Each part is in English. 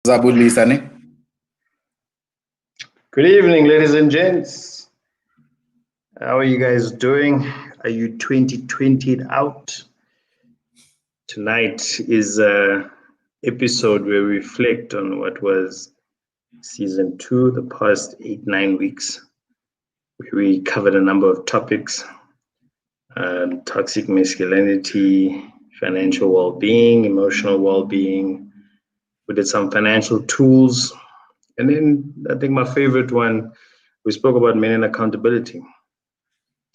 Zabulisane. Good evening, ladies and gents. How are you guys doing? Are you 2020'd out? Tonight is an episode where we reflect on what was season 2, the past 8-9 weeks. We covered a number of topics: toxic masculinity, financial well-being, emotional well-being. We did some financial tools. And then I think my favorite one, we spoke about men and accountability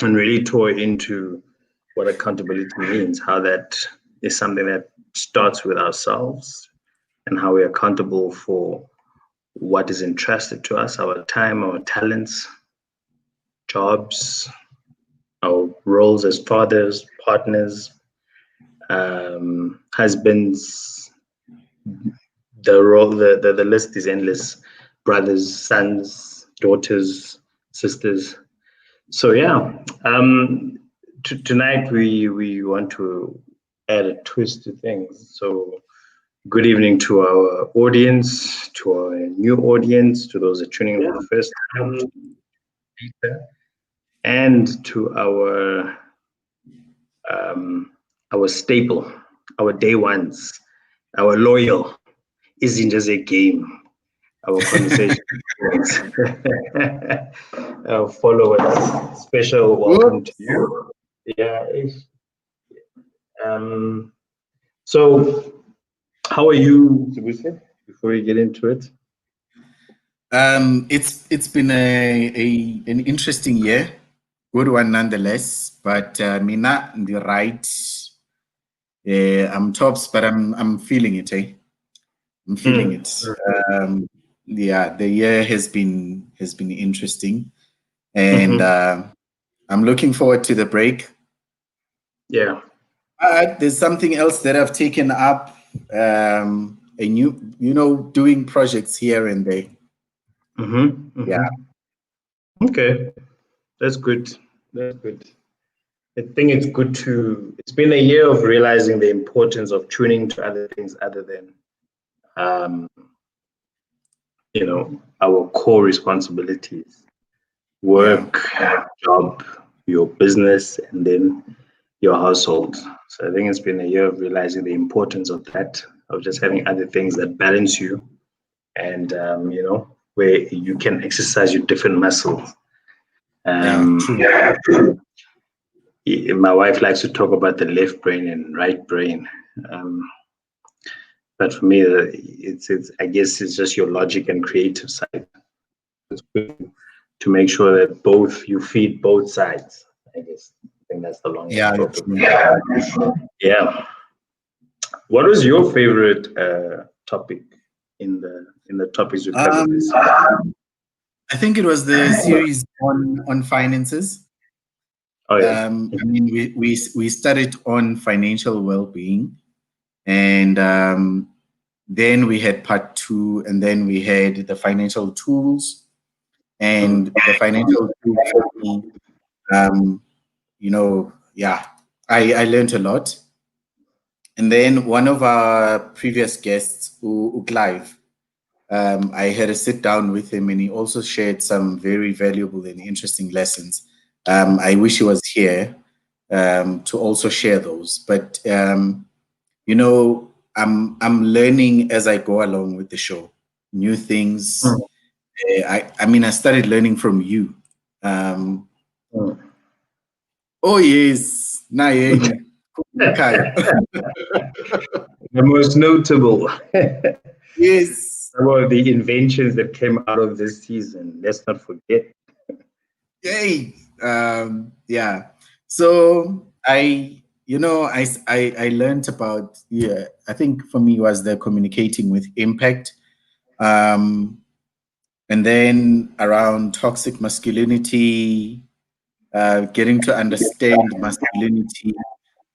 and really tore into what accountability means, how that is something that starts with ourselves and how we're accountable for what is entrusted to us, our time, our talents, jobs, our roles as fathers, partners, husbands. The list is endless. Brothers, sons, daughters, sisters. So yeah, tonight we want to add a twist to things. So good evening to our audience, to our new audience, to those that are tuning in for the first time, and to our staple, our day ones, our loyal. Isn't just a game. Our conversation. Our followers, special welcome to you. Yeah. So, how are you, Zibuse, before we get into it? It's been an interesting year, good one nonetheless. But Mina, the right, I'm tops, but I'm feeling it. I'm feeling it. Yeah, the year has been interesting, and I'm looking forward to the break. Yeah. There's something else that I've taken up. A new, doing projects here and there. Yeah. Okay, that's good. That's good. I think it's good to. It's been a year of realizing the importance of tuning to other things other than our core responsibilities, work, job, your business, and then your household. So I think it's been a year of realizing the importance of that, of just having other things that balance you, and where you can exercise your different muscles. My wife likes to talk about the left brain and right brain. But for me, it's I guess it's just your logic and creative side. It's good to make sure that you feed both sides. I guess I think that's the long Yeah. What was your favorite topic in the topics you covered this year? I think it was the series on finances. Oh yeah. I mean, we started on financial well-being, and then we had part 2, and then we had the financial tools, and the financial tools for me, I learned a lot. And then one of our previous guests, Clive, I had a sit down with him, and he also shared some very valuable and interesting lessons. I wish he was here to also share those. But I'm learning as I go along with the show, new things. I mean, I started learning from you. Oh yes, the most notable. Yes. Some of the inventions that came out of this season. Let's not forget. Yay. Yeah. So I learned about, I think for me was the communicating with impact. And then around toxic masculinity, getting to understand masculinity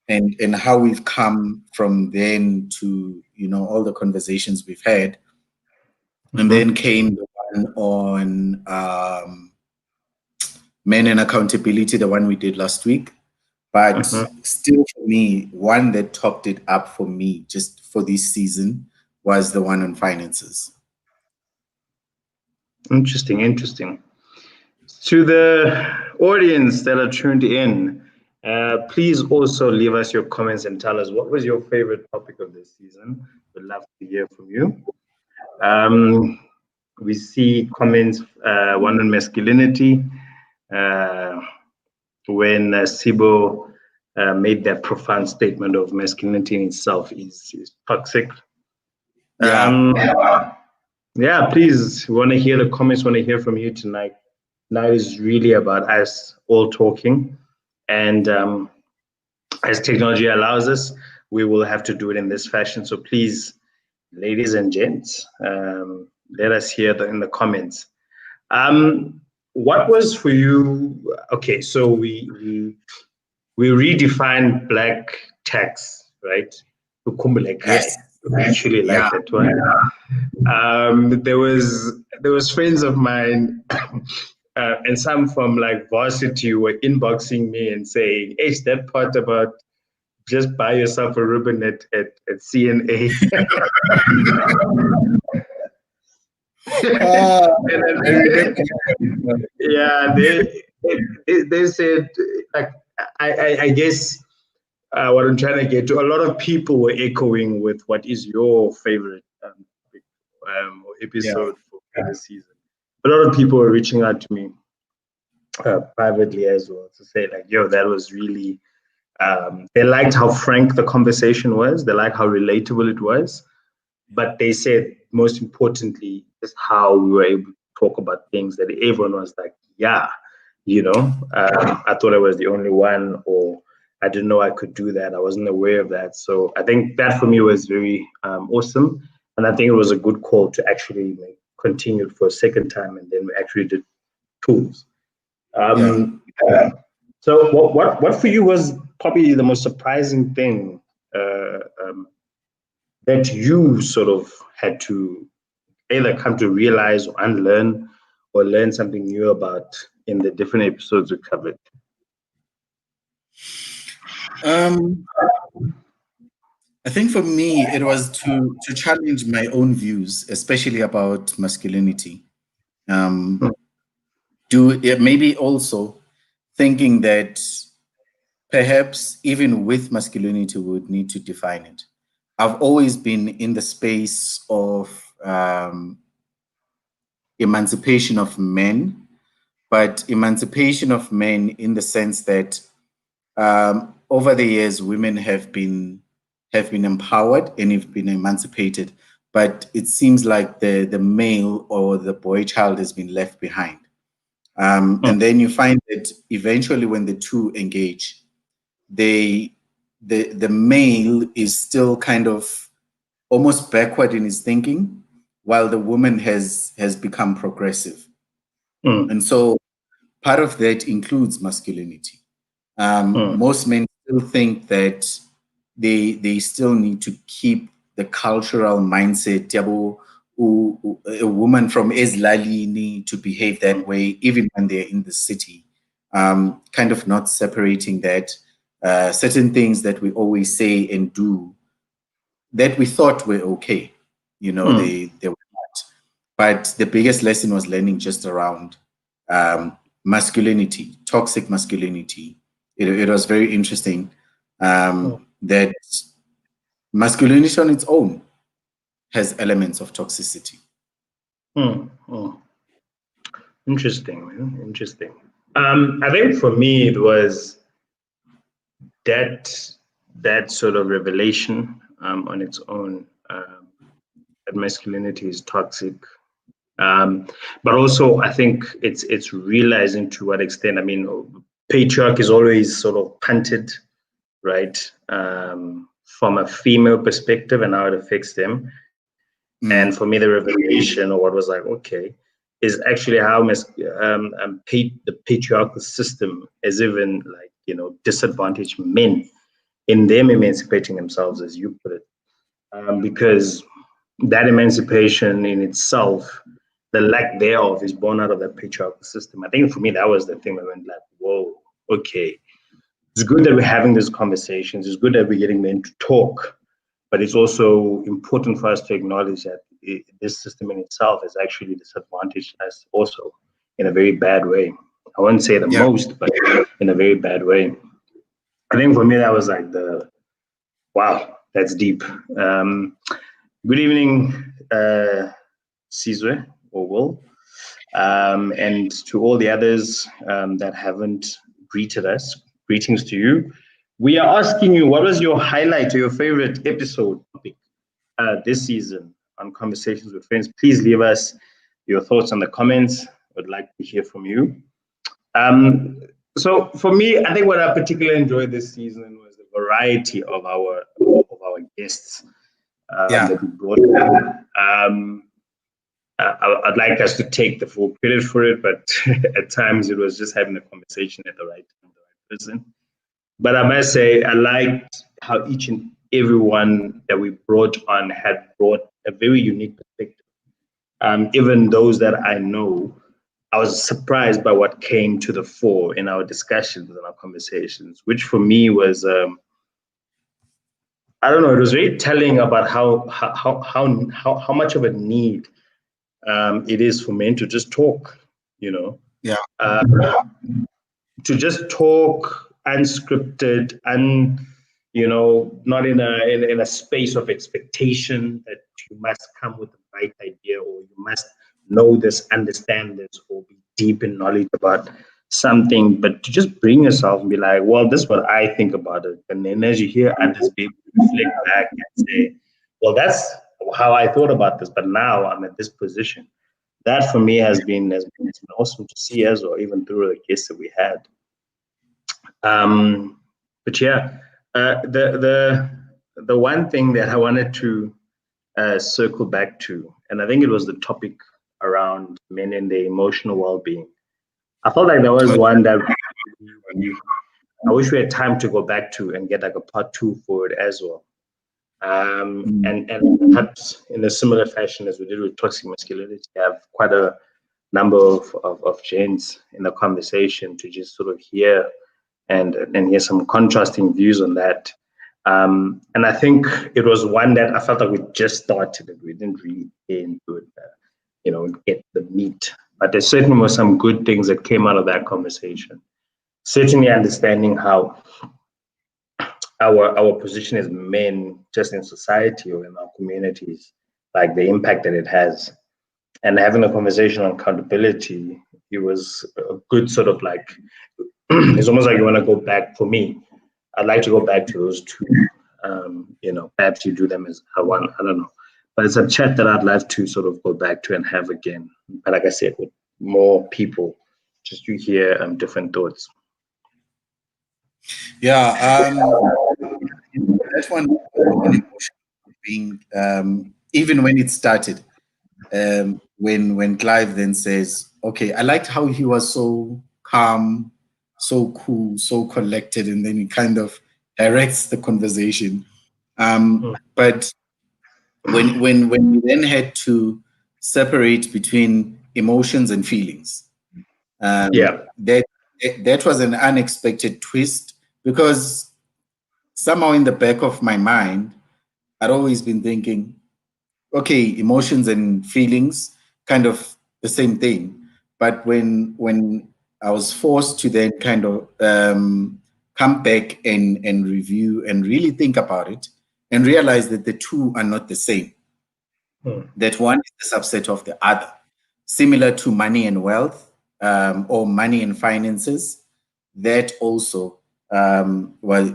and how we've come from then to, all the conversations we've had. And then came the one on men and accountability, the one we did last week. But still, for me, one that topped it up for me just for this season was the one on finances. Interesting. To the audience that are tuned in, please also leave us your comments and tell us what was your favorite topic of this season. We'd love to hear from you. We see comments, one on masculinity, when Sibo made that profound statement of masculinity in itself is toxic. Yeah, please, we want to hear the comments, want to hear from you tonight. Now is really about us all talking. And as technology allows us, we will have to do it in this fashion. So please, ladies and gents, let us hear in the comments. What was for you? Okay, so we redefined black tax, right? Yes. I actually like that one. There was friends of mine, and some from like varsity were inboxing me and saying, "Hey, that part about just buy yourself a ribbon at CNA." Yeah, they said, like, I guess what I'm trying to get to, a lot of people were echoing with what is your favorite episode for this season. A lot of people were reaching out to me privately as well to say, like, yo, that was really, they liked how frank the conversation was. They liked how relatable it was. But they said, most importantly, is how we were able to talk about things that everyone was like, yeah, I thought I was the only one, or I didn't know I could do that. I wasn't aware of that. So I think that for me was very awesome. And I think it was a good call to actually continue for a second time. And then we actually did tools. So what for you was probably the most surprising thing that you sort of had to either come to realize or unlearn or learn something new about in the different episodes we covered? I think for me, it was to challenge my own views, especially about masculinity. Maybe also thinking that perhaps even with masculinity, we would need to define it. I've always been in the space of emancipation of men, but emancipation of men in the sense that over the years, women have been empowered and have been emancipated, but it seems like the male or the boy child has been left behind. And then you find that eventually when the two engage, the male is still kind of almost backward in his thinking, while the woman has become progressive. And so part of that includes masculinity. Most men still think that they still need to keep the cultural mindset, a woman from Ezlalini to behave that way, even when they're in the city, kind of not separating that. Certain things that we always say and do that we thought were okay, they were not. But the biggest lesson was learning just around masculinity, toxic masculinity. It was very interesting that masculinity on its own has elements of toxicity. Interesting, man. Interesting. I think for me it was that sort of revelation on its own, that masculinity is toxic. But also I think it's realizing to what extent, patriarchy is always sort of punted, right, from a female perspective and how it affects them. And for me, the revelation, or what was like, okay, is actually how the patriarchal system has even disadvantaged men in them emancipating themselves, as you put it, because that emancipation in itself, the lack thereof, is born out of that patriarchal system. I think for me, that was the thing that went like, whoa, okay. It's good that we're having these conversations. It's good that we're getting men to talk but it's also important for us to acknowledge that this system in itself is actually disadvantaged us also in a very bad way. I wouldn't say the Yeah. most, but in a very bad way. I think for me, that was like wow, that's deep. Good evening, Sizwe or Will, and to all the others that haven't greeted us. Greetings to you. We are asking you, what was your highlight or your favorite episode topic this season on Conversations with Friends? Please leave us your thoughts in the comments. I'd like to hear from you. So for me, I think what I particularly enjoyed this season was the variety of our guests that we brought. I'd like us to take the full credit for it, but at times it was just having a conversation at the right time, the right person. But I must say, I liked how each and every one that we brought on had brought a very unique perspective. Even those that I know, I was surprised by what came to the fore in our discussions and our conversations, which for me was, I don't know, it was very telling about how much of a need it is for men to just talk, you know. Yeah. To just talk unscripted, not in a space of expectation that you must come with the right idea or you must know this, understand this, or be deep in knowledge about something, but to just bring yourself and be like, well, this is what I think about it. And then as you hear others be able to reflect back and say, well, that's how I thought about this, but now I'm at this position. That for me has been awesome to see as well, even through the guests that we had. But yeah, the one thing that I wanted to circle back to, and I think it was the topic around men and their emotional well-being. I felt like there was one that I wish we had time to go back to and get like a part 2 for it as well. And perhaps in a similar fashion as we did with toxic masculinity, have quite a number of gents in the conversation to just sort of hear and hear some contrasting views on that. And I think it was one that I felt like we just started it. We didn't really get into it, get the meat. But there certainly were some good things that came out of that conversation. Certainly understanding how our position as men just in society or in our communities, like the impact that it has. And having a conversation on accountability, it was a good sort of like, it's almost like you want to go back. For me, I'd like to go back to those two. Perhaps you do them as one, I don't know. But it's a chat that I'd love to sort of go back to and have again. But like I said, with more people, just to hear different thoughts. Yeah, that one being even when it started, when Clive then says, "Okay, I liked how he was so calm, so cool, so collected," and then he kind of directs the conversation. But when we then had to separate between emotions and feelings, that was an unexpected twist, because somehow in the back of my mind, I'd always been thinking, okay, emotions and feelings, kind of the same thing. But when I was forced to then kind of come back and review and really think about it and realize that the two are not the same, that one is the subset of the other, similar to money and wealth, or money and finances. That also was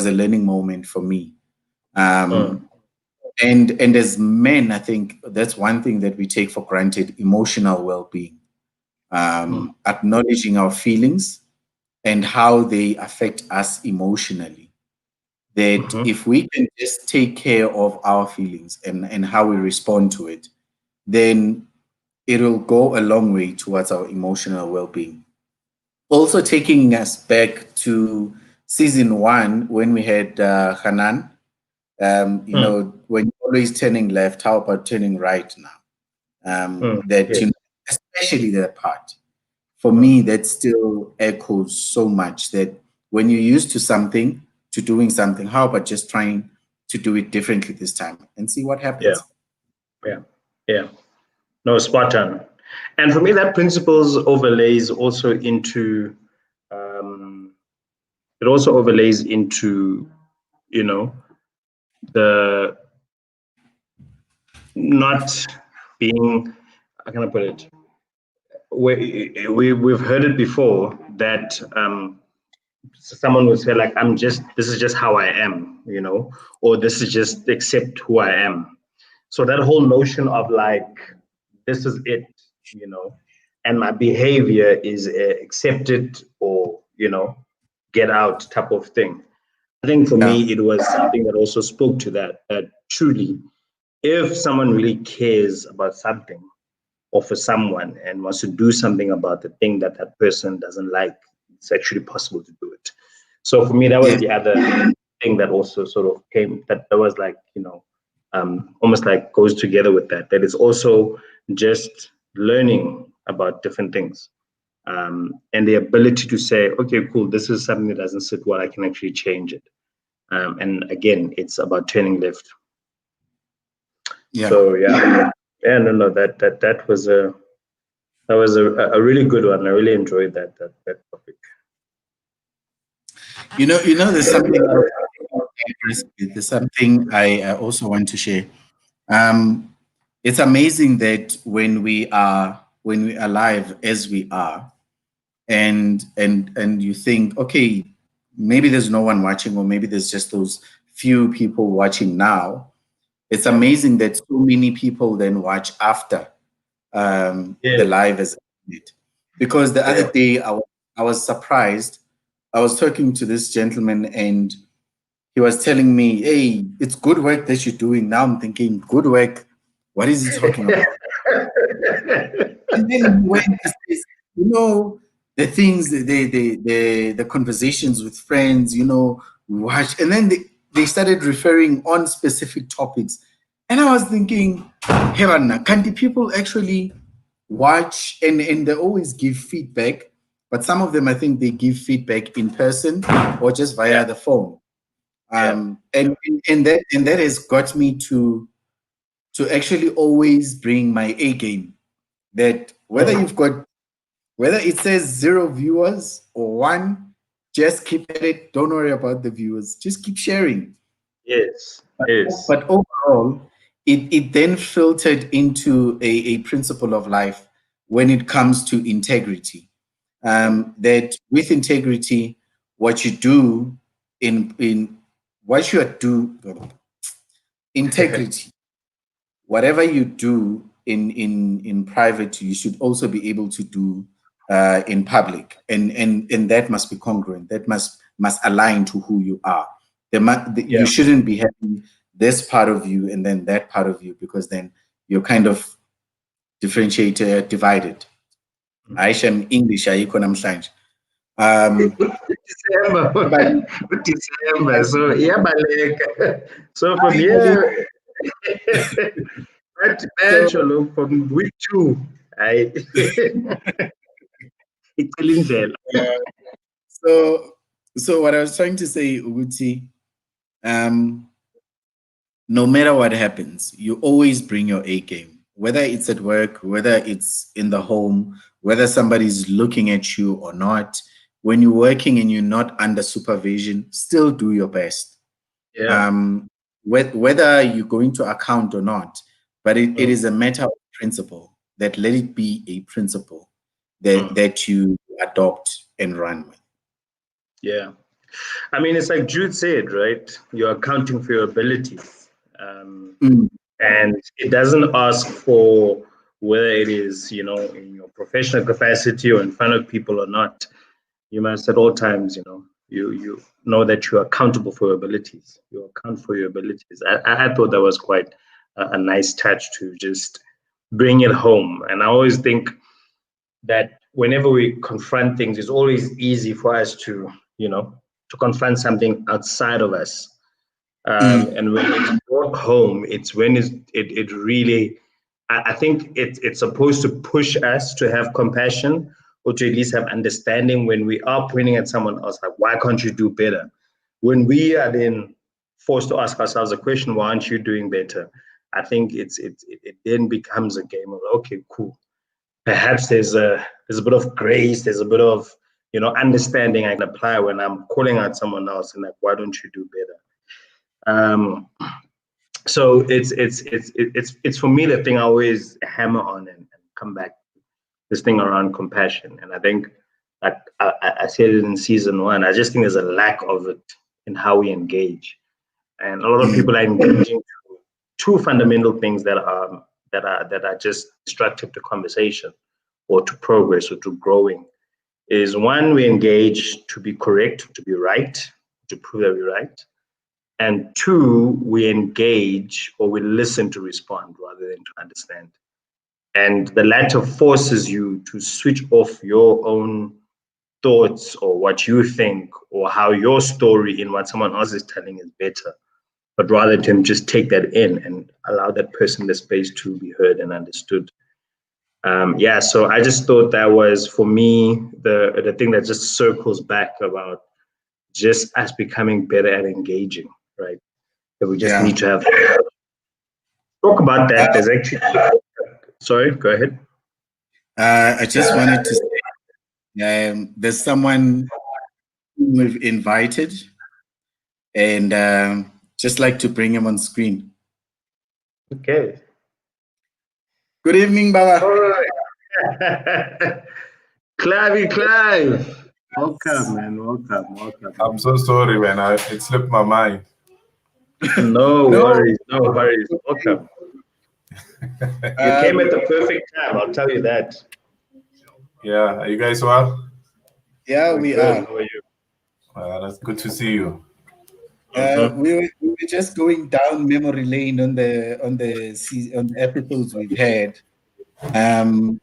a learning moment for me. And as men, I think that's one thing that we take for granted: emotional well-being, acknowledging our feelings and how they affect us emotionally. That if we can just take care of our feelings and how we respond to it, then it will go a long way towards our emotional well-being. Also taking us back to season 1 when we had Hanan, when you're always turning left, how about turning right now? Especially that part. For me, that still echoes so much, that when you're used to doing something, how about just trying to do it differently this time and see what Yeah, happens. yeah, yeah. No, spot on. And for me, that principles overlays also into um, it also overlays into you know the not being, how can I put it? We've heard it before that someone would say like, this is just how I am, or this is just accept who I am. So that whole notion of like, this is it, and my behavior is accepted or, get out type of thing. I think for Yeah, me, it was something that also spoke to that truly, if someone really cares about something or for someone and wants to do something about the thing that that person doesn't like, it's actually possible to do it. So for me, that was yes, the other thing that also sort of came, that was like, almost like goes together with that, that it's also just learning about different things. And the ability to say, okay, cool, this is something that doesn't sit well, I can actually change it. And again, it's about turning left. yeah. So yeah, no, that was a really good one. I really enjoyed that topic. There's something else I agree with. There's something I also want to share. Um, it's amazing that when we are alive as we are, and you think, okay, maybe there's no one watching, or maybe there's just those few people watching now. It's Yeah. amazing that so many people then watch after the Yes. live has ended. Because the other Yeah. day I was surprised. I was talking to this gentleman and he was telling me, "Hey, it's good work that you're doing." Now I'm thinking, good work. What is he talking about? And then he went and says, the things, the conversations with friends, we watch, and then they started referring on specific topics, and I was thinking, Heaven, can the people actually watch and they always give feedback, but some of them I think they give feedback in person or just Yeah. via the phone, Yeah. and that has got me to actually always bring my A game. That whether it says 0 viewers or one, just keep at it. Don't worry about the viewers. Just keep sharing. Yes. But, Yes. but overall, it then filtered into a principle of life when it comes to integrity. That with integrity, what you do in what you do, integrity, whatever you do in private, you should also be able to do in public, and that must be congruent. That must align to who you are. You Yeah. shouldn't be having this part of you and then that part of you, because then you're kind of differentiated, divided. Aisha English ayikho namhlanje. Um, December. but December. So yeah, Baleka. So from here, so from week two, I it's Indlela. uh, so so what I was trying to say, Uguti, um, no matter what happens, you always bring your A game, whether it's at work, whether it's in the home, whether somebody's looking at you or not. When you're working and you're not under supervision, still do your best. Yeah. Um, whether you're going to account or not, but it is a matter of principle, that let it be a principle that you adopt and run with. Yeah. I mean, it's like Jude said, right? You're accounting for your abilities. Mm, And it doesn't ask for whether it is, in your professional capacity or in front of people or not. You must at all times, you know that you're accountable for your abilities. You account for your abilities. I thought that was quite a nice touch to just bring it home. And I always think that whenever we confront things, it's always easy for us to, to confront something outside of us. mm, And when it's brought home, it's when it really, I think it's supposed to push us to have compassion or to at least have understanding when we are pointing at someone else, like, why can't you do better? When we are then forced to ask ourselves the question, why aren't you doing better? I think it then becomes a game of, okay, cool. Perhaps there's a bit of grace, there's a bit of understanding I can apply when I'm calling out someone else and like, why don't you do better? So it's for me the thing I always hammer on and come back to, this thing around compassion. And I think like I said it in season 1, I just think there's a lack of it in how we engage. And a lot of people are engaging to two fundamental things that are just destructive to conversation or to progress or to growing. Is one, we engage to be correct, to be right, to prove that we're right. And two, we engage or we listen to respond rather than to understand. And the latter forces you to switch off your own thoughts or what you think or how your story in what someone else is telling is better, but rather to just take that in and allow that person the space to be heard and understood. So I just thought that was, for me, the thing that just circles back about just us becoming better at engaging, right? That we just need to have talk about that. There's actually, sorry, go ahead. I just wanted to say there's someone we've invited, and just like to bring him on screen. Okay. Good evening, Baba. All right. Clive. Welcome, man. Welcome. I'm so sorry, man. It slipped my mind. No worries. Welcome. You came at the perfect time, I'll tell you that. Yeah, are you guys well? Yeah, we are. How are you? That's good to see you. We were just going down memory lane on the episodes we've had, and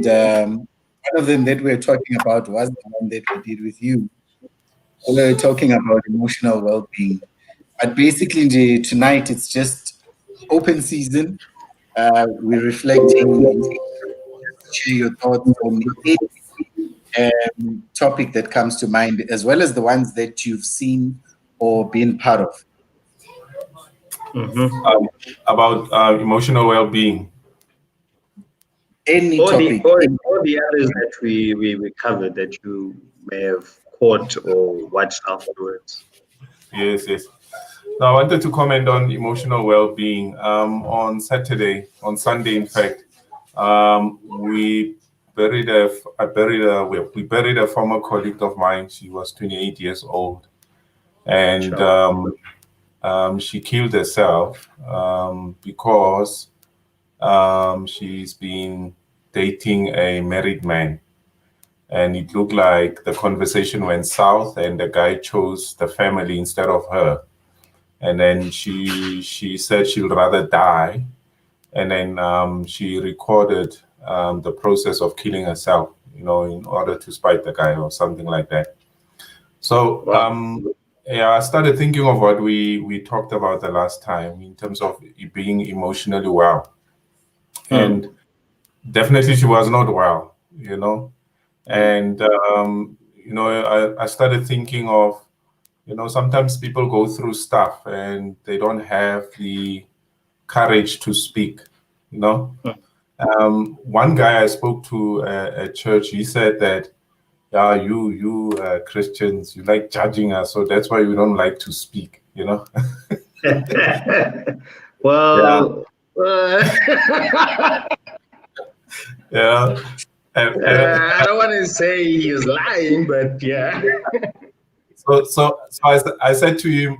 one of them that we're talking about was the one that we did with you. We were talking about emotional well-being, but basically tonight it's just open season. We're reflecting and share your thoughts on any topic that comes to mind, as well as the ones that you've seen or been part of. About emotional well-being. Any topic. Or the others that we covered that you may have caught or watched afterwards. Yes. Now, I wanted to comment on emotional well-being. On Sunday, in fact, we buried a former colleague of mine. She was 28 years old, and she killed herself because she's been dating a married man. And it looked like the conversation went south and the guy chose the family instead of her. And then she said she'll rather die. And then she recorded the process of killing herself, in order to spite the guy or something like that. So, I started thinking of what we talked about the last time in terms of being emotionally well. And definitely she was not well, And, I started thinking of, sometimes people go through stuff and they don't have the courage to speak, One guy I spoke to at church, he said that, you Christians, you like judging us, so that's why we don't like to speak, Well, yeah. I don't want to say he was lying, but yeah. So I said to him,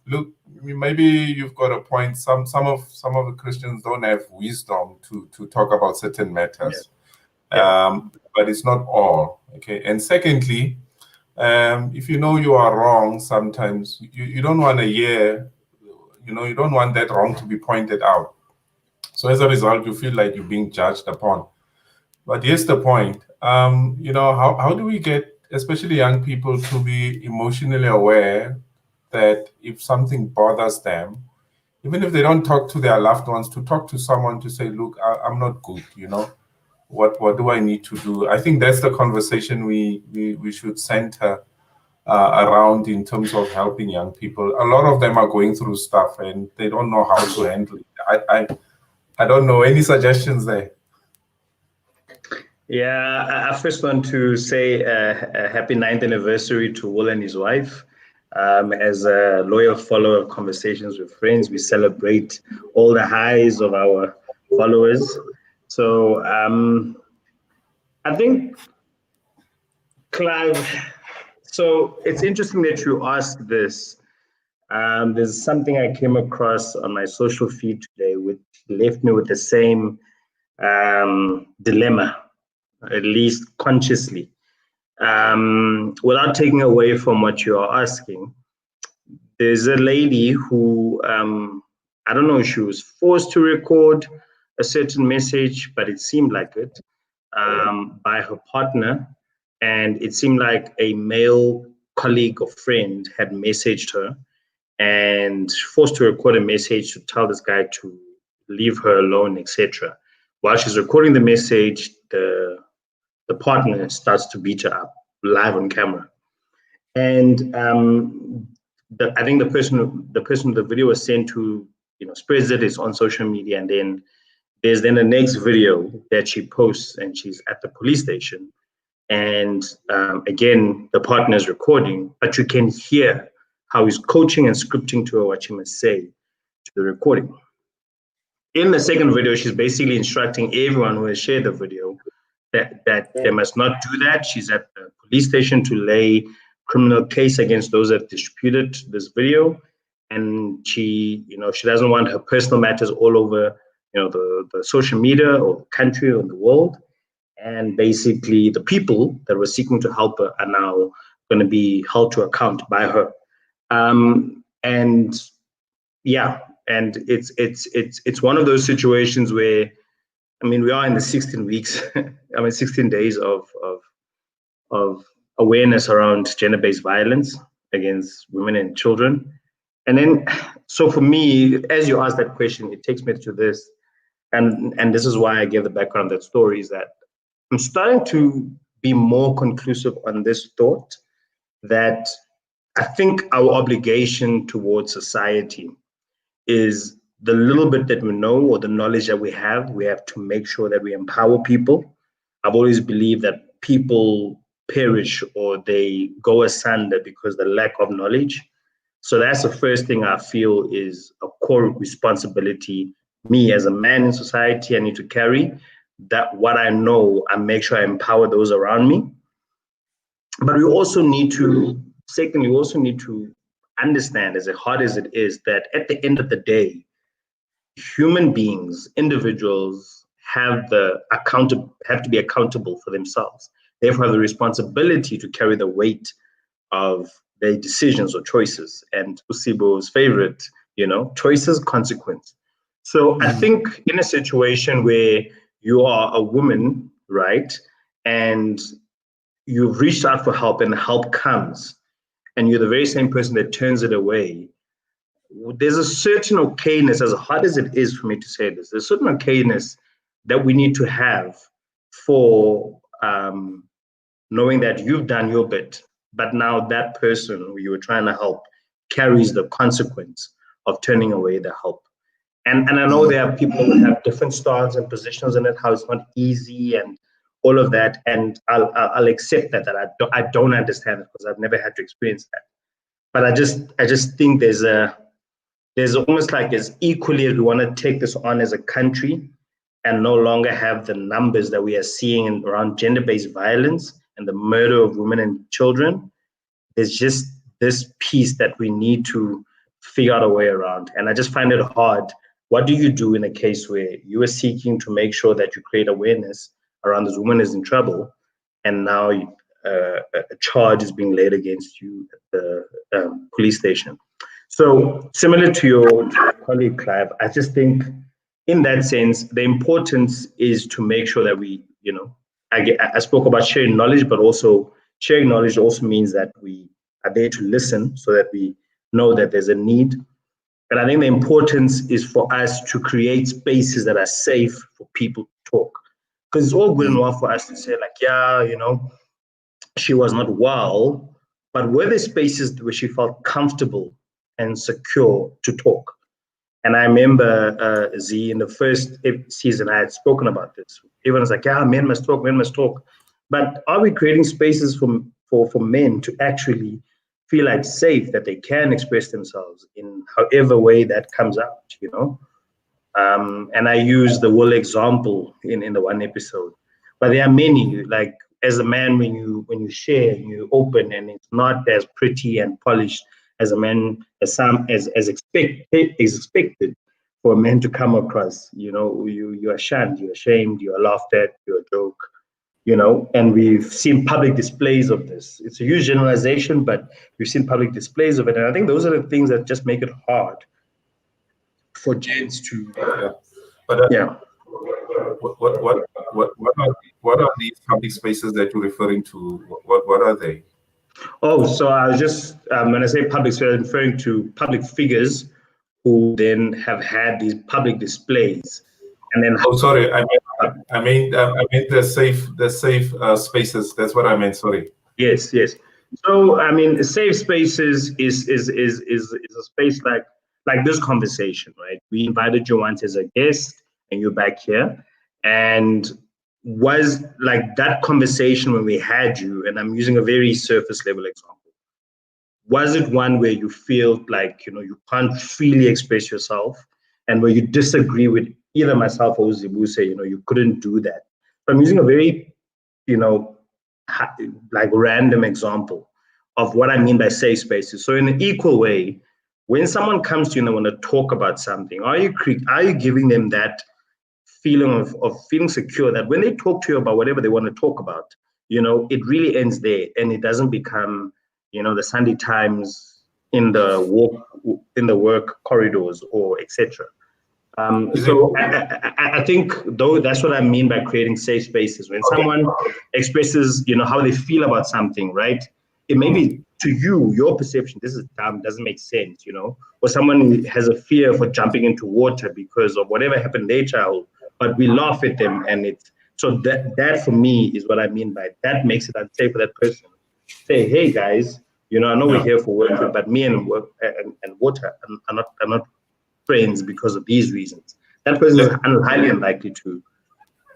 look, maybe you've got a point. Some of the Christians don't have wisdom to talk about certain matters, but it's not all. Okay. And secondly, if you know you are wrong, sometimes you don't want to hear, you don't want that wrong to be pointed out. So as a result, you feel like you're being judged upon. But here's the point. How do we get, especially young people, to be emotionally aware that if something bothers them, even if they don't talk to their loved ones, to talk to someone to say, look, I'm not good, what do I need to do? I think that's the conversation we should center around in terms of helping young people. A lot of them are going through stuff and they don't know how to handle it. I don't know. Any suggestions there? Yeah, I first want to say a happy 9th anniversary to Will and his wife. As a loyal follower of Conversations with Friends, we celebrate all the highs of our followers. So I think, Clive, so it's interesting that you asked this. There's something I came across on my social feed today, which left me with the same dilemma, at least consciously. Without taking away from what you are asking, there's a lady who, I don't know if she was forced to record a certain message, but it seemed like it, by her partner. And it seemed like a male colleague or friend had messaged her and forced to record a message to tell this guy to leave her alone, etc. While she's recording the message, the partner starts to beat her up live on camera. And I think the person the video was sent to, spreads it, it's on social media, and then there's then the next video that she posts, and she's at the police station, and again the partner is recording, but you can hear how he's coaching and scripting to her what she must say to the recording. In the second video, she's basically instructing everyone who has shared the video that they must not do that. She's at the police station to lay criminal case against those that distributed this video, and she doesn't want her personal matters all over the social media or the country or the world. And basically, the people that were seeking to help her are now going to be held to account by her. And yeah, and it's one of those situations where, we are in the 16 weeks, 16 days of awareness around gender-based violence against women and children. And then, so for me, as you asked that question, it takes me to this, and this is why I gave the background of that story, is that I'm starting to be more conclusive on this thought that I think our obligation towards society is the little bit that we know or the knowledge that we have to make sure that we empower people. I've always believed that people perish or they go asunder because of the lack of knowledge. So that's the first thing I feel is a core responsibility. Me as a man in society, I need to carry that what I know and make sure I empower those around me. But we also need to, secondly, we also need to understand, as hard as it is, that at the end of the day, human beings, individuals have to be accountable for themselves. Therefore, have the responsibility to carry the weight of their decisions or choices. And Usibo's favorite, choices, consequence. So I think in a situation where you are a woman, right, and you've reached out for help and help comes, and you're the very same person that turns it away, there's a certain okayness, as hard as it is for me to say this, there's a certain okayness that we need to have for knowing that you've done your bit, but now that person who you were trying to help carries the consequence of turning away the help. And I know there are people who have different stances and positions in it, how it's not easy and all of that, and I'll accept that I don't understand it because I've never had to experience that. But I just think there's almost like, as equally as we want to take this on as a country and no longer have the numbers that we are seeing around gender-based violence and the murder of women and children, there's just this piece that we need to figure out a way around. And I just find it hard. What do you do in a case where you are seeking to make sure that you create awareness around this woman is in trouble, and now a charge is being laid against you at the police station? So similar to your colleague, Clive, I just think in that sense, the importance is to make sure that we, I spoke about sharing knowledge, but also sharing knowledge also means that we are there to listen so that we know that there's a need. And I think the importance is for us to create spaces that are safe for people to talk. Because it's all good and well for us to say, like, yeah, she was not well, but were there spaces where she felt comfortable and secure to talk? And I remember Z in the first season, I had spoken about this. Everyone was like, yeah, men must talk, men must talk. But are we creating spaces for men to actually feel like safe, that they can express themselves in however way that comes out, you know? And I use the Will example in the one episode. But there are many, like as a man, when you share, you open, and it's not as pretty and polished as a man as expected for a man to come across. You know, you are shunned, you're ashamed, you are laughed at, you're a joke. You know, and we've seen public displays of this. It's a huge generalization, but we've seen public displays of it, and I think those are the things that just make it hard for gents to, Yeah. But yeah. What are these public spaces that you're referring to? What are they? Oh, so I was just when I say public space, I'm referring to public figures who then have had these public displays, and then. Oh, sorry. I mean the safe spaces. That's what I meant. Sorry. Yes. So I mean, safe spaces is a space like this conversation, right? We invited you once as a guest, and you're back here, and was like that conversation when we had you, and I'm using a very surface level example. Was it one where you feel like, you know, you can't freely express yourself, and where you disagree with either myself or Zibu, say, you know, you couldn't do that? So I'm using a very, you know, like random example of what I mean by safe spaces. So in an equal way, when someone comes to you and they want to talk about something, are you giving them that feeling of feeling secure that when they talk to you about whatever they want to talk about, you know, it really ends there, and it doesn't become, you know, the Sunday Times in the work corridors or etc. So I think, though, that's what I mean by creating safe spaces. When someone expresses, you know, how they feel about something, right? It may be to you, your perception, this is dumb, doesn't make sense, you know, or someone has a fear for jumping into water because of whatever happened in their childhood, but we laugh at them, and it's so that for me is what I mean by that makes it unsafe for that person. Say, hey guys, you know, I know we're here for water, but me and work and water are not friends because of these reasons. That person is highly unlikely to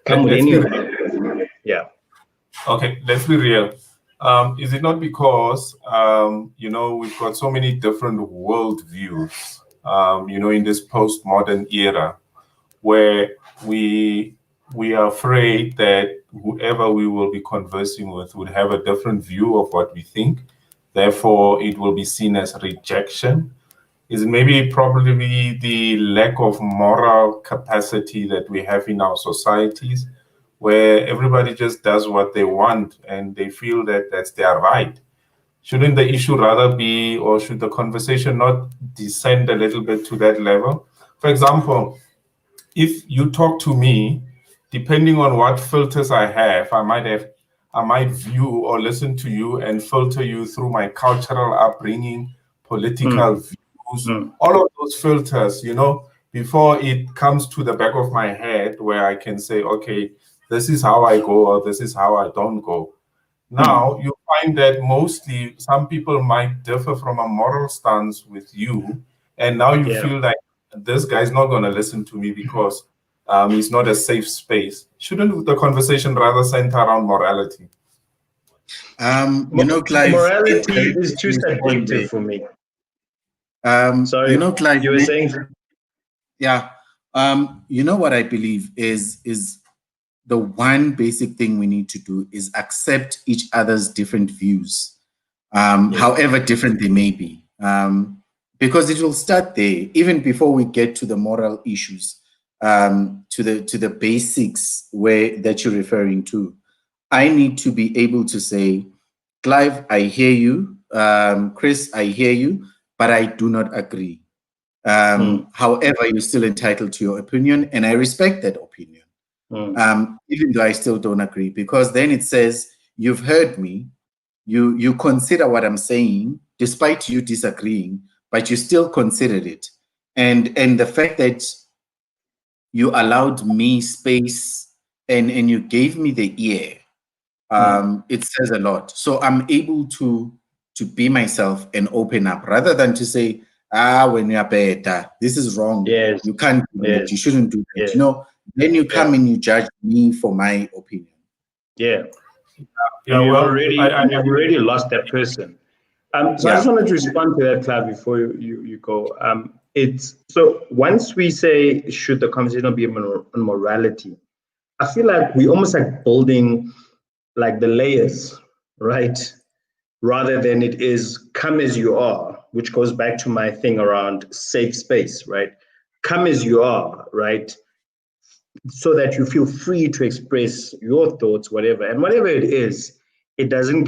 come with any. Yeah. Okay, let's be real. Is it not because you know, we've got so many different worldviews, you know, in this postmodern era, where we are afraid that whoever we will be conversing with would have a different view of what we think, therefore it will be seen as rejection? Is maybe probably the lack of moral capacity that we have in our societies, where everybody just does what they want and they feel that that's their right? Shouldn't the issue rather be, or should the conversation not descend a little bit to that level? For example, if you talk to me, depending on what filters I have, I might view or listen to you and filter you through my cultural upbringing, political views, all of those filters, you know, before it comes to the back of my head where I can say, okay, this is how I go, or this is how I don't go. Now, you find that mostly some people might differ from a moral stance with you, and now you feel like this guy's not going to listen to me because it's not a safe space. Shouldn't the conversation rather center around morality? You know, Clive, morality is too subjective for me. Sorry, you know, Clive, you were saying. Yeah. You know what I believe is the one basic thing we need to do is accept each other's different views, however different they may be, because it will start there, even before we get to the moral issues, to the basics that you're referring to. I need to be able to say, Clive, I hear you. Chris, I hear you, but I do not agree. However, you're still entitled to your opinion, and I respect that opinion. Even though I still don't agree, because then it says, you've heard me, you consider what I'm saying, despite you disagreeing, but you still considered it. And the fact that you allowed me space and you gave me the ear, it says a lot. So I'm able to to be myself and open up, rather than to say, when you are better, this is wrong. Yes. You can't do that. Yes. You shouldn't do that. Yes. You know, then you come and you judge me for my opinion. Yeah. Yeah, You've well, already lost that person. So I just wanted to respond to that, Clive, before you go. It's so once we say should the conversation be on morality, I feel like we almost like building like the layers, right? Rather than it is come as you are, which goes back to my thing around safe space, right? Come as you are, right? So that you feel free to express your thoughts, whatever, and whatever it is, it doesn't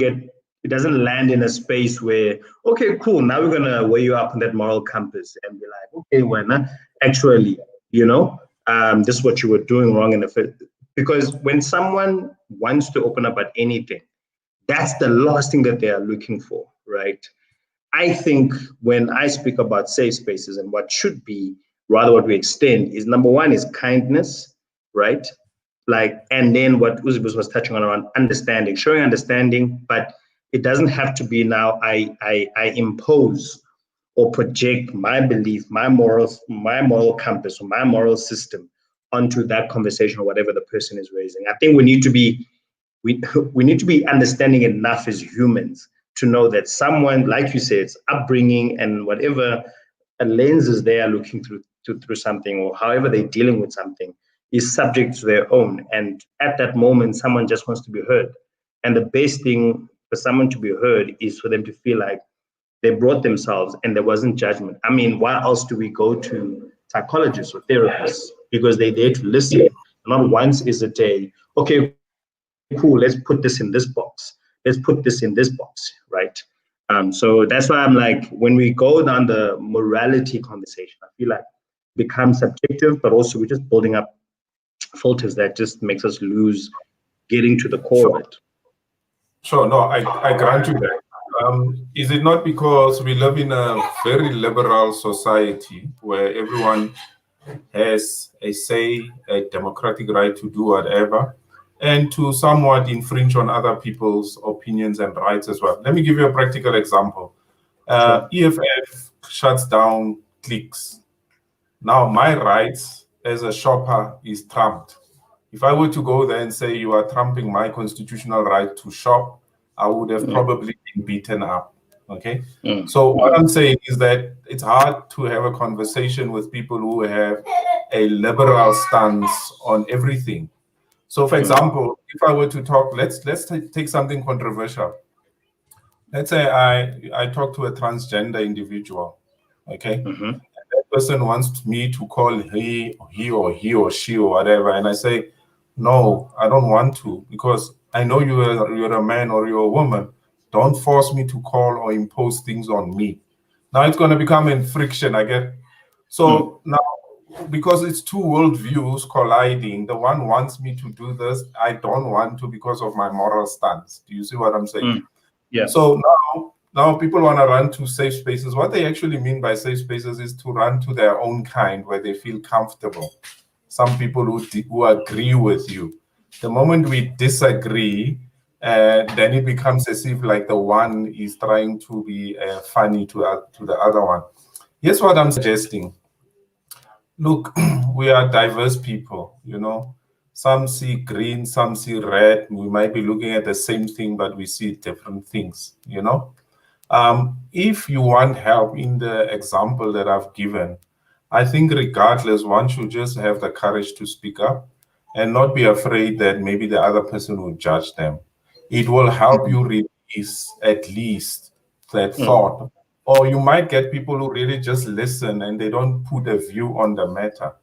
land in a space where, okay, cool, now we're gonna weigh you up on that moral compass and be like, okay, well, actually, this is what you were doing wrong in the first. Because when someone wants to open up at anything, that's the last thing that they are looking for, right? I think when I speak about safe spaces and what should be, rather what we extend is number one is kindness, right? Like, and then what Uzbus was touching on around understanding, showing understanding, but it doesn't have to be now I impose or project my belief, my moral compass or my moral system onto that conversation or whatever the person is raising. I think we need to be understanding enough as humans to know that someone, like you said, upbringing and whatever lenses they are looking through something or however they're dealing with something is subject to their own. And at that moment, someone just wants to be heard. And the best thing for someone to be heard is for them to feel like they brought themselves and there wasn't judgment. I mean, why else do we go to psychologists or therapists? Because they're there to listen. Not once is it okay, cool, let's put this in this box. Let's put this in this box, right? So that's why I'm like, when we go down the morality conversation, I feel like it becomes subjective, but also we're just building up filters that just makes us lose getting to the core of it. Sure, no, I grant you that. Is it not because we live in a very liberal society where everyone has a say, a democratic right to do whatever, and to somewhat infringe on other people's opinions and rights as well? Let me give you a practical example. Sure. EFF shuts down clicks. Now, my rights as a shopper is trumped. If I were to go there and say you are trumping my constitutional right to shop, I would have probably been beaten up. Okay. So what I'm saying is that it's hard to have a conversation with people who have a liberal stance on everything. So, for example, if I were to talk, let's take something controversial. Let's say I talk to a transgender individual. Okay. That person wants me to call he or she or whatever, and I say, no, I don't want to, because I know you're a man or you're a woman. Don't force me to call or impose things on me. Now it's going to become a friction, I get. So now, because it's two worldviews colliding, the one wants me to do this, I don't want to because of my moral stance. Do you see what I'm saying? Yeah. So now people want to run to safe spaces. What they actually mean by safe spaces is to run to their own kind where they feel comfortable. Some people who agree with you. The moment we disagree, then it becomes as if like the one is trying to be funny to the other one. Here's what I'm suggesting. Look, we are diverse people, Some see green, some see red. We might be looking at the same thing, but we see different things, If you want help in the example that I've given, I think regardless, one should just have the courage to speak up and not be afraid that maybe the other person will judge them. It will help you release at least that thought. Or you might get people who really just listen and they don't put a view on the matter.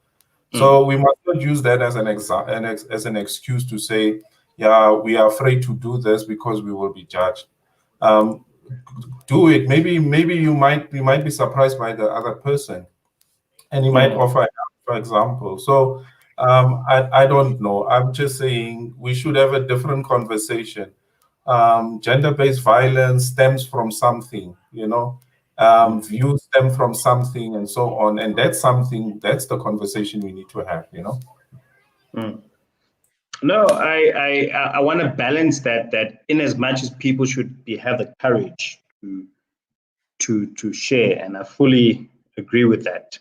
So we must not use that as an excuse to say, yeah, we are afraid to do this because we will be judged. Do it. Maybe you might be surprised by the other person, and he might offer help, for example. So I don't know. I'm just saying we should have a different conversation. Gender-based violence stems from something, views stem from something, and so on. And that's the conversation we need to have, No, I want to balance that in as much as people should have the courage to share, and I fully agree with that.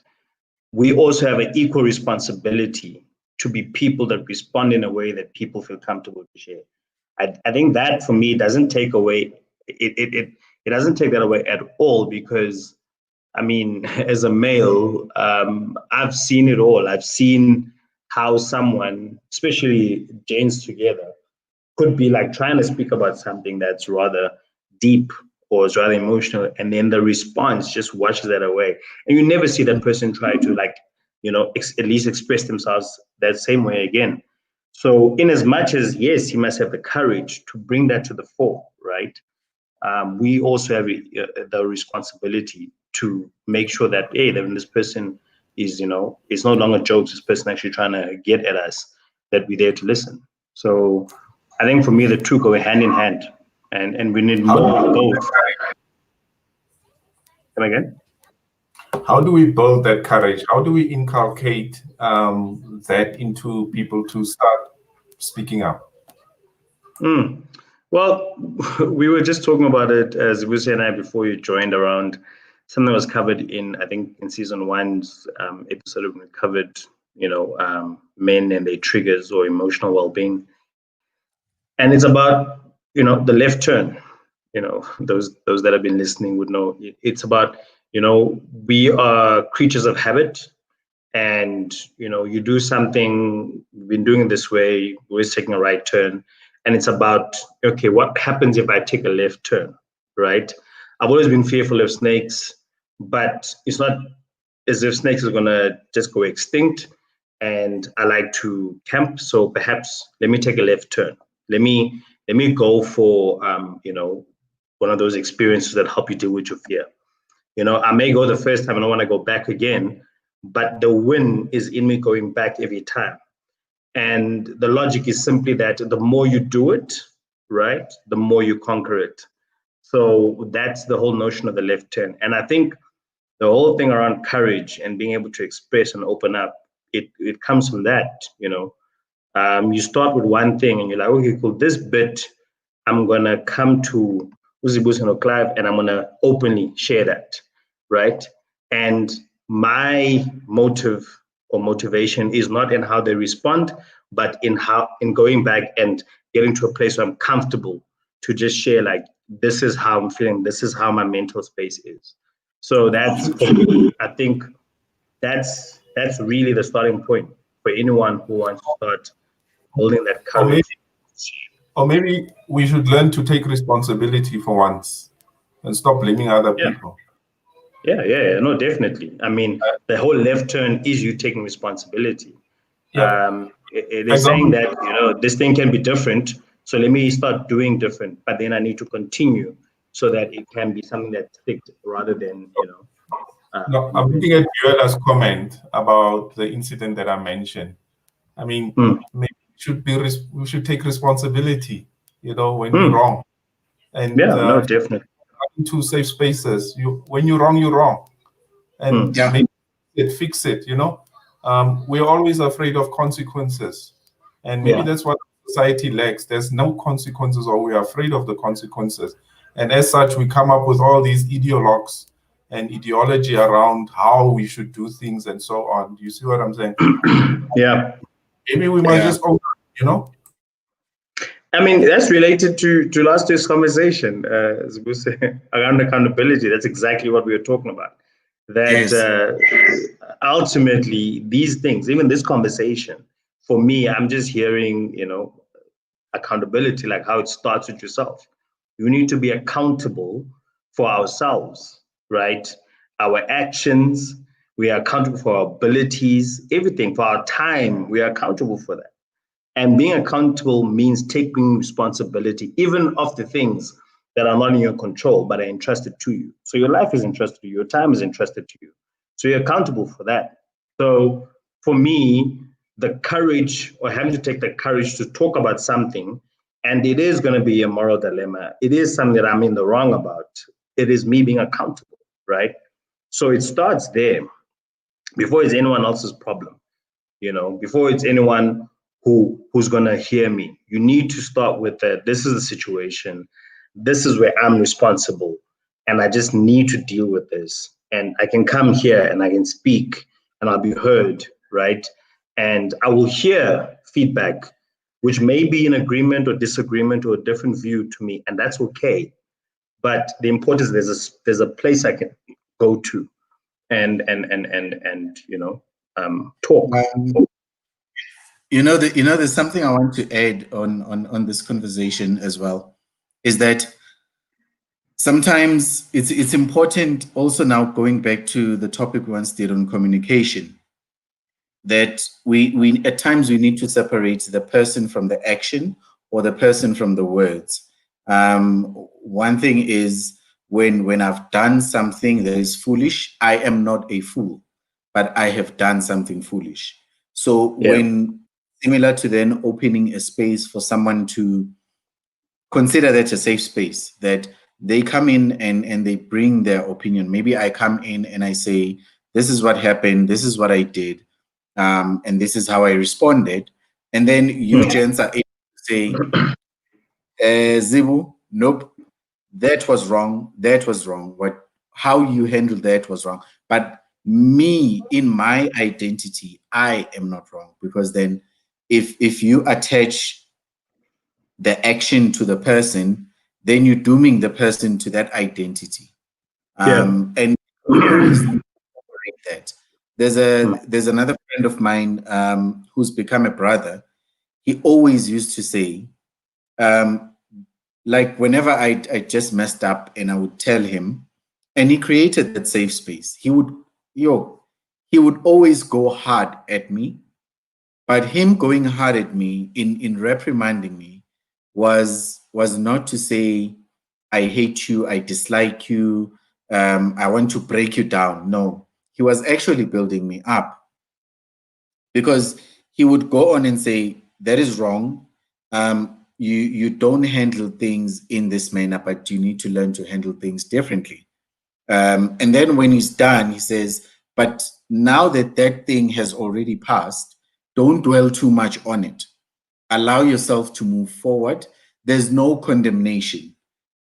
We also have an equal responsibility to be people that respond in a way that people feel comfortable to share. I think that for me doesn't take away it doesn't take that away at all, because I mean, as a male, I've seen it all. I've seen how someone, especially Janes together, could be like trying to speak about something that's rather deep or is rather emotional, and then the response just washes that away, and you never see that person try to, like, at least express themselves that same way again. So in as much as, yes, he must have the courage to bring that to the fore, right? We also have the responsibility to make sure that, hey, that when this person is, it's no longer jokes, this person actually trying to get at us, that we're there to listen. So I think for me, the two go hand in hand, and we need more of both. Come again? How do we build that courage? How do we inculcate that into people to start speaking up? Well, we were just talking about it, as Busi and I, before you joined, around something that was covered in, I think, in season 1's episode, when we covered, men and their triggers or emotional well-being. And it's about, the left turn. Those that have been listening would know. It's about, we are creatures of habit, and you do something, you've been doing it this way, always taking a right turn, and it's about, okay, what happens if I take a left turn, right? I've always been fearful of snakes, but it's not as if snakes are gonna just go extinct, and I like to camp, so perhaps let me take a left turn. Let me go for one of those experiences that help you deal with your fear. I may go the first time and I want to go back again, but the win is in me going back every time. And the logic is simply that the more you do it, right, the more you conquer it. So that's the whole notion of the left turn. And I think the whole thing around courage and being able to express and open up, it comes from that. You start with one thing and you're like, okay, cool, this bit, I'm going to come to Uzibusi and Clive and I'm going to openly share that, right? And my motive or motivation is not in how they respond, but in going back and getting to a place where I'm comfortable to just share, like, this is how I'm feeling, this is how my mental space is. So that's, for me, I think that's really the starting point for anyone who wants to start building that courage. Or maybe we should learn to take responsibility for once and stop blaming other people. Yeah, no, definitely. I mean, the whole left turn is you taking responsibility. It is saying that, this thing can be different, so let me start doing different, but then I need to continue so that it can be something that sticks rather than, No, I'm looking at Yuela's comment about the incident that I mentioned. I mean, maybe we should take responsibility, when we're wrong. And no, definitely. Into safe spaces. When you're wrong, you're wrong. And maybe fix it, We're always afraid of consequences. And maybe that's what society lacks. There's no consequences, or we're afraid of the consequences. And as such, we come up with all these ideologues and ideology around how we should do things and so on. Do you see what I'm saying? Yeah. Maybe we might just open, I mean, that's related to last year's conversation, around accountability. That's exactly what we were talking about. That ultimately, these things, even this conversation, for me, I'm just hearing, accountability, like how it starts with yourself. You need to be accountable for ourselves, right? Our actions, we are accountable for our abilities, everything, for our time, we are accountable for that. And being accountable means taking responsibility, even of the things that are not in your control, but are entrusted to you. So your life is entrusted to you, your time is entrusted to you. So you're accountable for that. So for me, the courage, or having to take the courage to talk about something, and it is going to be a moral dilemma. It is something that I'm in the wrong about. It is me being accountable, right? So it starts there before it's anyone else's problem, before it's anyone who's going to hear me. You need to start with that. This is the situation. This is where I'm responsible. and I just need to deal with this. And I can come here and I can speak and I'll be heard, right? And I will hear feedback, which may be in agreement or disagreement or a different view to me, and that's okay. But the importance is there's a place I can go to and talk. There's something I want to add on this conversation as well, is that sometimes it's important also, now going back to the topic we once did on communication, that we at times we need to separate the person from the action or the person from the words. One thing is, when I've done something that is foolish, I am not a fool, but I have done something foolish. So when, similar to then opening a space for someone to consider that a safe space, that they come in and they bring their opinion. Maybe I come in and I say, this is what happened, this is what I did, and this is how I responded. And then you gents are able to say, Zibu, nope, that was wrong, how you handled that was wrong. But me, in my identity, I am not wrong, because then if you attach the action to the person, then you're dooming the person to that identity. And always separate that. There's another friend of mine who's become a brother. He always used to say, like whenever I just messed up and I would tell him, and he created that safe space, he would always go hard at me. But him going hard at me in reprimanding me was not to say, I hate you, I dislike you, I want to break you down. No, he was actually building me up, because he would go on and say, that is wrong. You don't handle things in this manner, but you need to learn to handle things differently. And then when he's done, he says, but now that that thing has already passed, don't dwell too much on it. Allow yourself to move forward. There's no condemnation.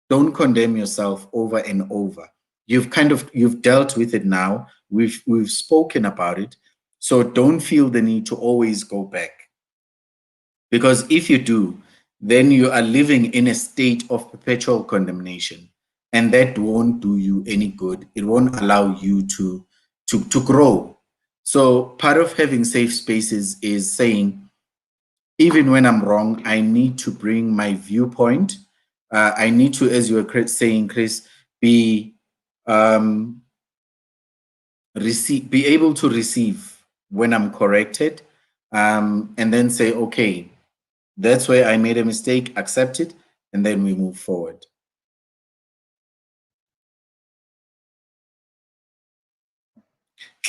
Don't condemn yourself over and over. You've dealt with it now. We've spoken about it. So don't feel the need to always go back. Because if you do, then you are living in a state of perpetual condemnation. And that won't do you any good. It won't allow you to grow. So part of having safe spaces is saying, even when I'm wrong, I need to bring my viewpoint. I need to, as you were saying, Chris, be able to receive when I'm corrected, and then say, okay, that's where I made a mistake, accept it, and then we move forward.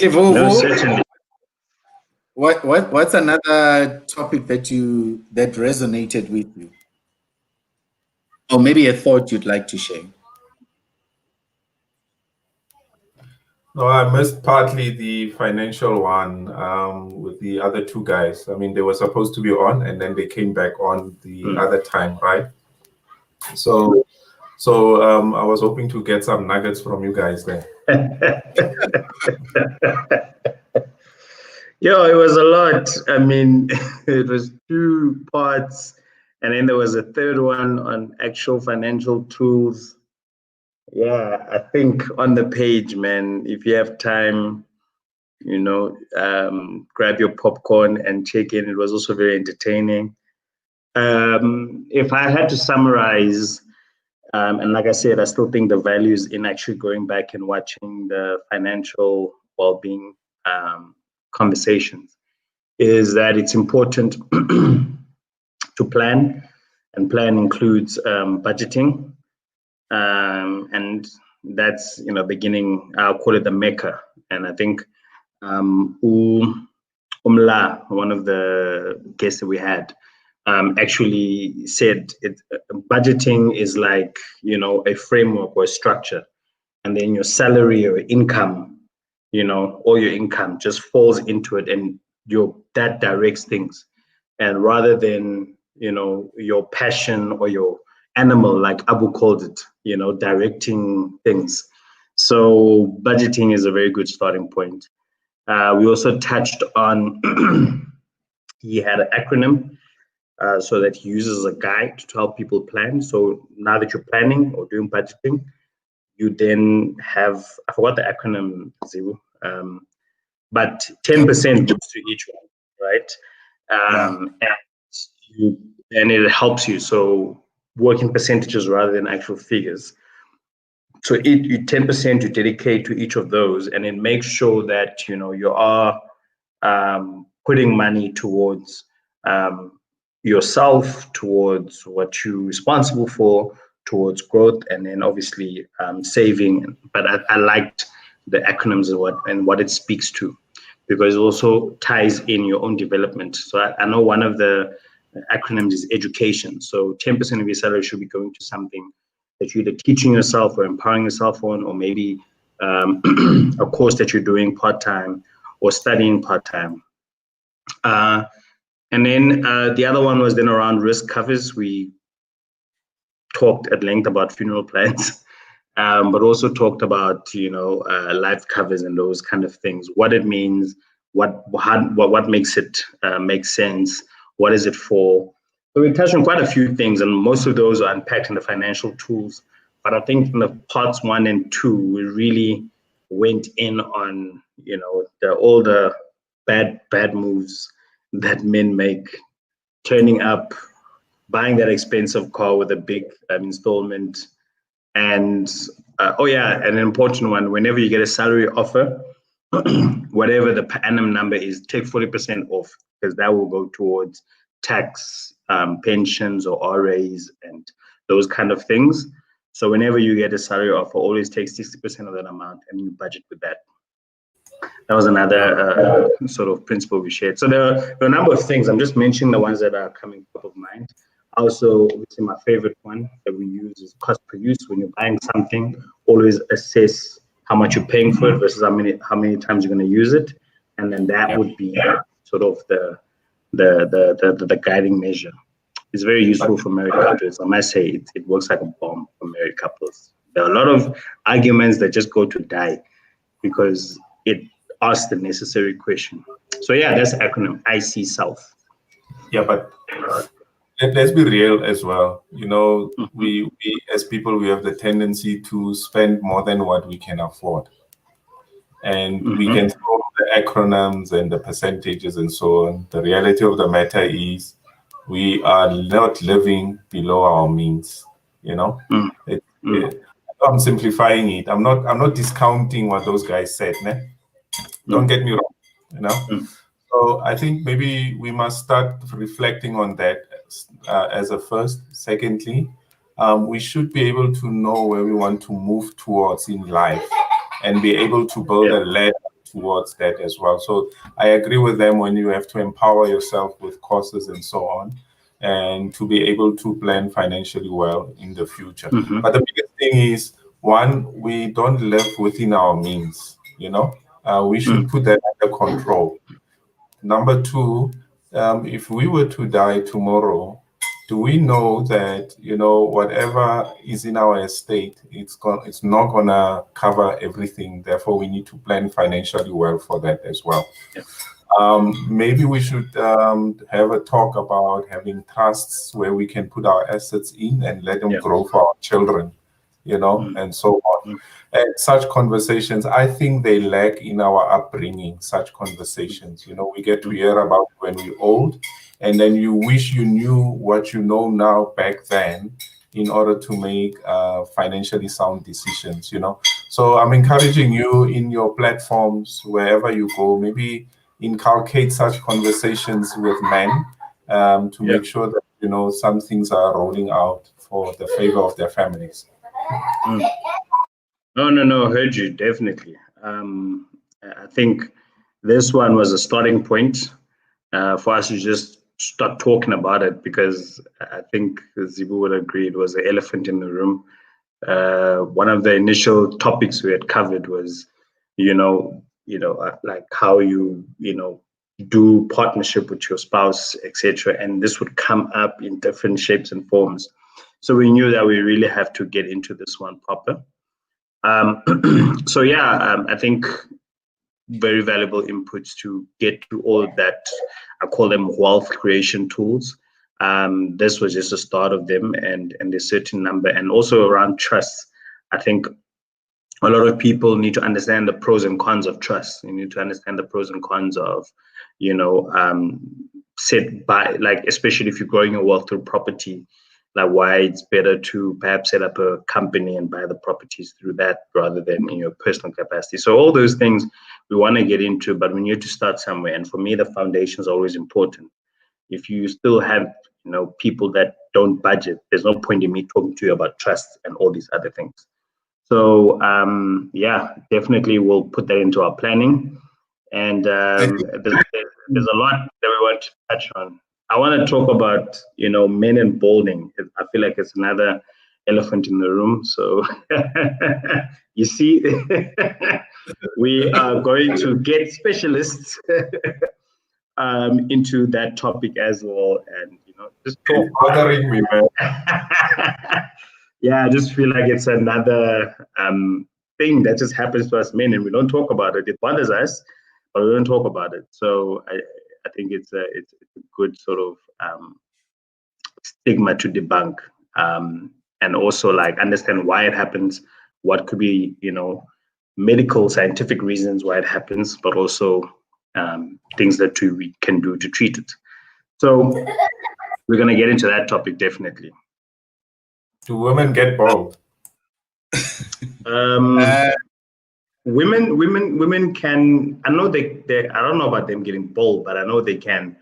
No, certainly. What's another topic that resonated with you, or maybe a thought you'd like to share? No, I missed partly the financial one with the other two guys. I mean, they were supposed to be on, and then they came back on the other time, right? So I was hoping to get some nuggets from you guys there. Yeah, it was a lot. I mean, it was 2 parts, and then there was a third one on actual financial tools. Yeah, I think on the page, man, if you have time, grab your popcorn and check in. It was also very entertaining. If I had to summarize, and like I said, I still think the value is in actually going back and watching the financial well-being conversations, is that it's important to plan, and plan includes budgeting, and that's beginning. I'll call it the Mecca, and I think Umla, one of the guests that we had, actually said budgeting is like a framework or a structure, and then your salary or income, all your income just falls into it, and that directs things. And rather than your passion or your animal, like Abu called it, directing things. So budgeting is a very good starting point. We also touched on, he had an acronym so that he uses a guide to help people plan. So now that you're planning or doing budgeting, you then have, I forgot the acronym, Zivu, but 10% goes to each one, right? And it helps you. So working percentages rather than actual figures. So you 10% you dedicate to each of those, and then make sure that you are putting money towards yourself, towards what you're responsible for, towards growth, and then obviously saving. But I liked the acronyms and what it speaks to, because it also ties in your own development. So I know one of the acronyms is education. So 10% of your salary should be going to something that you're either teaching yourself or empowering yourself on, or maybe a course that you're doing part-time or studying part-time. And then the other one was then around risk covers. We talked at length about funeral plans, but also talked about life covers and those kind of things. What it means, what makes it make sense, what is it for? So we touched on quite a few things, and most of those are unpacked in the financial tools. But I think in the parts 1 and 2, we really went in on all the bad moves that men make, turning up, buying that expensive car with a big installment, and an important one: whenever you get a salary offer, whatever the per annum number is, take 40% off, because that will go towards tax, pensions or RAs and those kind of things. So whenever you get a salary offer, always take 60% of that amount and you budget with that. That was another sort of principle we shared. So there are a number of things. I'm just mentioning the ones that are coming top of mind. Also, obviously, my favorite one that we use is cost per use. When you're buying something, always assess how much you're paying for it versus how many times you're going to use it, and then that would be sort of the guiding measure. It's very useful for married couples. I must say it works like a bomb for married couples. There are a lot of arguments that just go to die because it asks the necessary question. So yeah, that's the acronym IC Self. Yeah, but let's be real as well. We as people, we have the tendency to spend more than what we can afford. And we can throw the acronyms and the percentages and so on. The reality of the matter is we are not living below our means. I'm simplifying it. I'm not discounting what those guys said. Don't get me wrong. So I think maybe we must start reflecting on that as a first. Secondly, we should be able to know where we want to move towards in life and be able to build a ladder towards that as well. So I agree with them when you have to empower yourself with courses and so on, and to be able to plan financially well in the future. But the biggest thing is, one, we don't live within our means. We should put that under control. Number two, if we were to die tomorrow, do we know that whatever is in our estate, it's not gonna cover everything? Therefore, we need to plan financially well for that as well. Maybe we should have a talk about having trusts where we can put our assets in and let them grow for our children, and so on. And such conversations, I think they lack in our upbringing, such conversations. We get to hear about when we're old, and then you wish you knew what you know now back then in order to make financially sound decisions, So I'm encouraging you in your platforms, wherever you go, maybe inculcate such conversations with men to make sure that, some things are rolling out for the favor of their families. No, heard you, definitely. I think this one was a starting point for us to just start talking about it, because I think Zibu would agree it was the elephant in the room. One of the initial topics we had covered was, like how you, do partnership with your spouse, etc. And this would come up in different shapes and forms. So we knew that we really have to get into this one proper. So yeah, I think very valuable inputs to get to all of that. I call them wealth creation tools. This was just a start of them, and a certain number, and also around trust. I think a lot of people need to understand the pros and cons of trust. You need to understand the pros and cons of, set by, like, especially if you're growing your wealth through property, like why it's better to perhaps set up a company and buy the properties through that rather than in your personal capacity. So all those things we want to get into, but we need to start somewhere. And for me, the foundation is always important. If you still have, people that don't budget, there's no point in me talking to you about trust and all these other things. So yeah, definitely we'll put that into our planning. And there's a lot that we want to touch on. I want to talk about, men and balding. I feel like it's another elephant in the room. So you see, we are going to get specialists into that topic as well, and just talk. Bothering me, man. Yeah, I just feel like it's another thing that just happens to us men, and we don't talk about it. It bothers us, but we don't talk about it. So I think it's a good sort of stigma to debunk, and also like understand why it happens, what could be, medical, scientific reasons why it happens, but also things that we can do to treat it. So we're going to get into that topic definitely. Do women get bald? Women can. I know they. I don't know about them getting bald, but I know they can.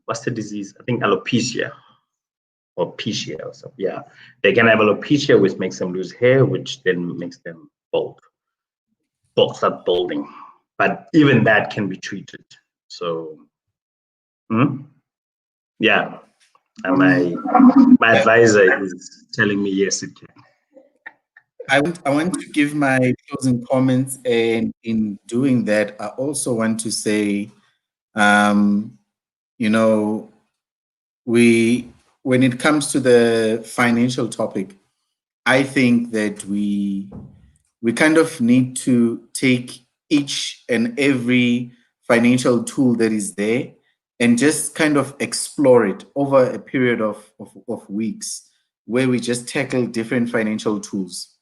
What's the disease? I think alopecia or alopecia or something. Yeah, they can have alopecia, which makes them lose hair, which then makes them bald. Start balding. But even that can be treated. So, yeah. And my advisor is telling me yes, it can. I want to give my closing comments, and in doing that, I also want to say, when it comes to the financial topic, I think that we kind of need to take each and every financial tool that is there and just kind of explore it over a period of weeks, where we just tackle different financial tools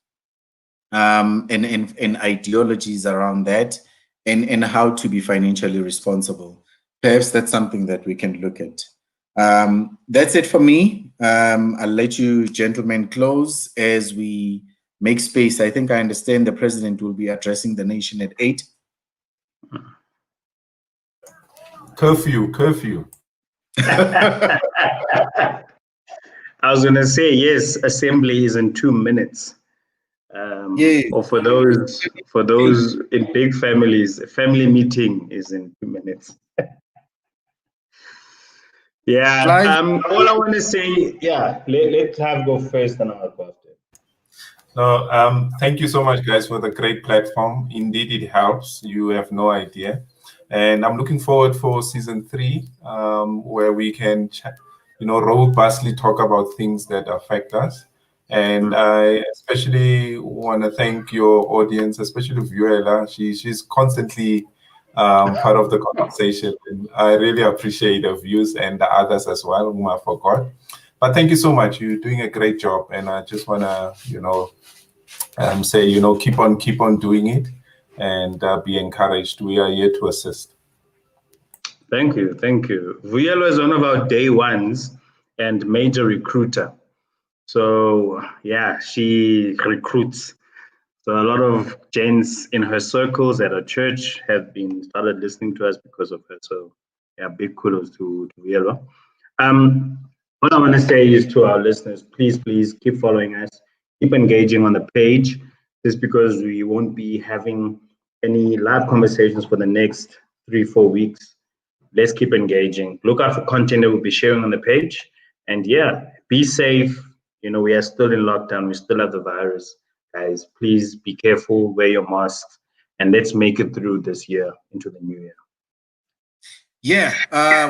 and ideologies around that, and how to be financially responsible. Perhaps that's something that we can look at. That's it for me. I'll let you gentlemen close as we make space. I think I understand the president will be addressing the nation at 8. Curfew. I was going to say, yes, assembly is in 2 minutes. Or for those in big families, family meeting is in 2 minutes. Yeah. All I want to say, yeah, let Tav go first and I'll go after. No, thank you so much, guys, for the great platform. Indeed, it helps. You have no idea. And I'm looking forward for season 3, where we can, robustly talk about things that affect us. And I especially want to thank your audience, especially Vuela. She's constantly part of the conversation. And I really appreciate the views and the others as well, whom I forgot. But thank you so much. You're doing a great job. And I just want to, say, keep on doing it, and be encouraged. We are here to assist. Thank you. Vuyelo is one of our day ones and major recruiter. So yeah, she recruits. So a lot of gents in her circles at her church have been started listening to us because of her. So yeah, big kudos to Vuyelo. What I want to say is to our listeners, please keep following us, keep engaging on the page. Just because we won't be having any live conversations for the next 3-4 weeks. Let's keep engaging. Look out for content that we'll be sharing on the page. And yeah, be safe. We are still in lockdown. We still have the virus. Guys, please be careful, wear your masks, and let's make it through this year into the new year. Yeah.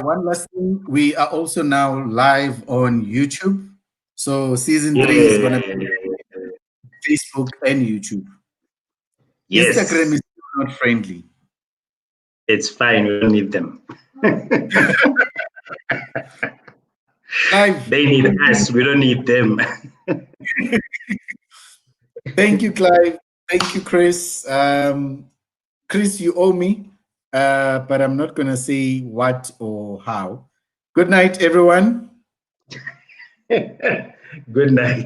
One last thing. We are also now live on YouTube. So season 3 is gonna be Facebook and YouTube. Yes. Instagram is still not friendly. It's fine. We don't need them. Clive, They need us. We don't need them. thank you, Clive. Thank you, Chris. Chris, you owe me, but I'm not gonna say what or how. Good night, everyone. Good night.